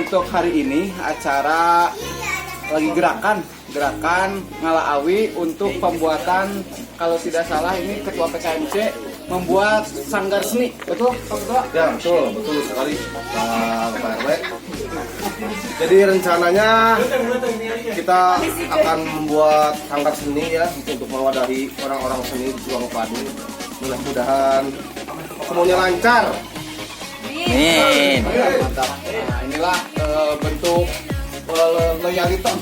Untuk hari ini acara lagi gerakan Ngala Awi untuk pembuatan, kalau tidak salah ini Ketua PKMC membuat sanggar seni, betul Pak Ketua? Ya betul sekali Pak RW. Jadi rencananya kita akan membuat sanggar seni ya untuk mewadahi orang-orang seni di Pulau Padu. Mudah-mudahan semuanya lancar. Amin. Mantap. Nah, inilah bentuk loyalitas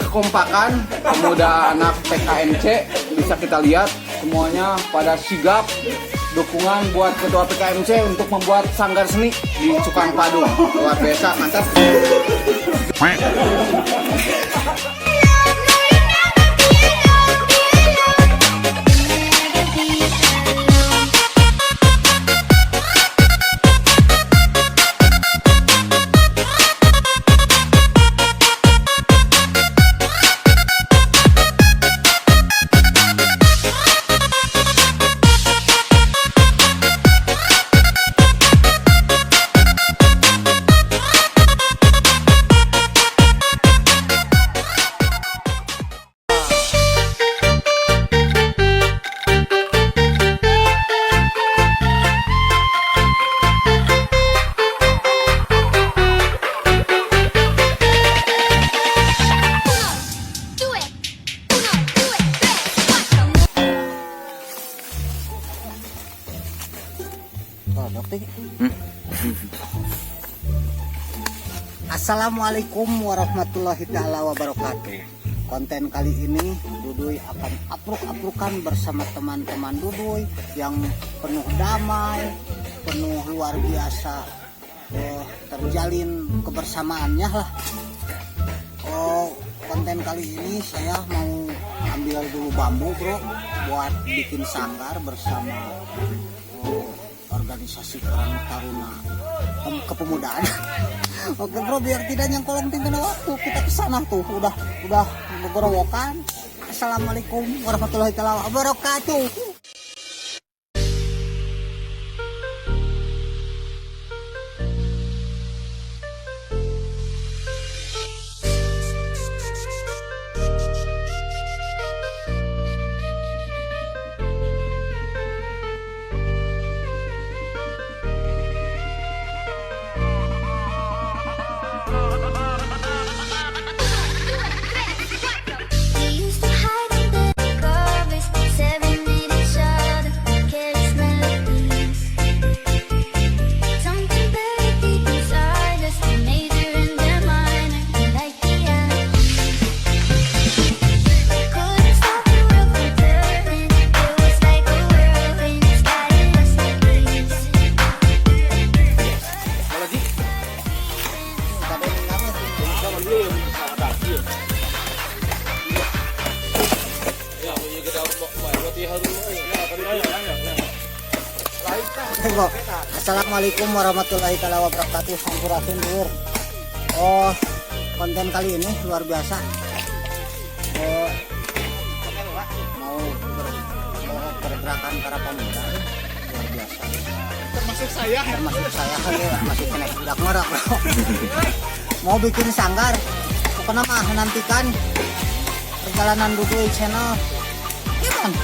kekompakan pemuda anak PKMC. Bisa kita lihat semuanya pada sigap dukungan buat Ketua PKMC untuk membuat sanggar seni di Cukang Padu. Luar biasa, mantap. Assalamualaikum warahmatullahi taala wabarakatuh. Konten kali ini Duduy akan apruk-aprukan bersama teman-teman Duduy yang penuh damai, penuh luar biasa, terjalin kebersamaannya lah. Konten kali ini saya mau ambil dulu bambu bro buat bikin sanggar bersama organisasi Karang Taruna Kepemudaan. Oke bro, biar tidak nyangkolong tinggal waktu, kita kesana tuh udah bergerowokan. Assalamualaikum warahmatullahi wabarakatuh. Assalamualaikum warahmatullahi wabarakatuh. Sampurasun Dur. Konten kali ini luar biasa. Mau pergerakan para pemuda luar biasa. Termasuk saya masih kena budak marah bro. Mau bikin sanggar. Pokoknya mah nantikan perjalanan Duduy channel. Gimana?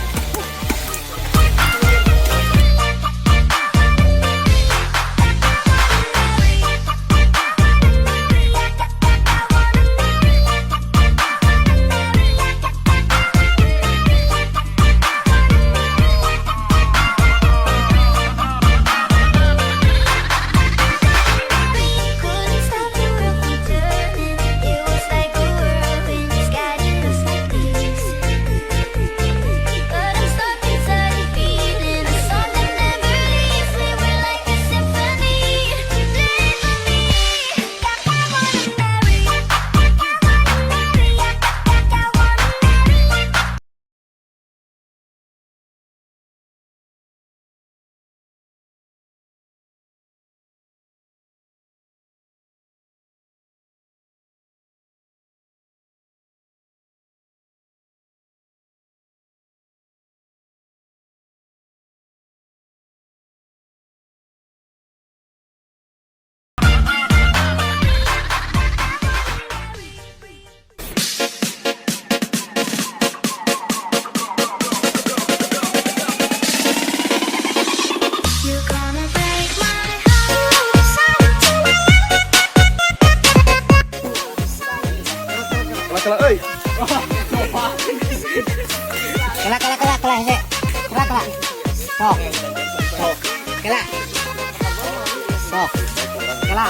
Kela hese. Kela. Sok. Kela. Sok. Kela.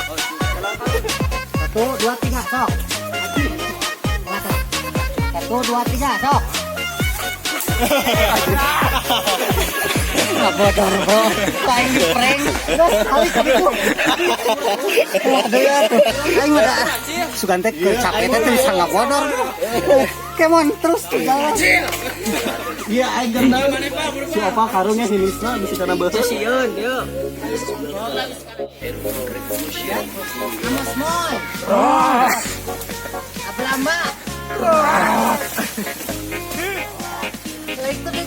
1 2 3 sok. Kela. 1 2 3 sok. Nggak bodor bro, paling di prank. Kali gitu. Waduh ya tuh, aing udah sugantek ke capek teh bisa nggak bodor. Kemon terus jalan. Iya, aing gendang. Siapa karungnya hilisna bisa kana beus. Sieun, yuk. Nama small. Ablamba. Like to the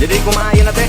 Jadi kumaha ayeuna teh?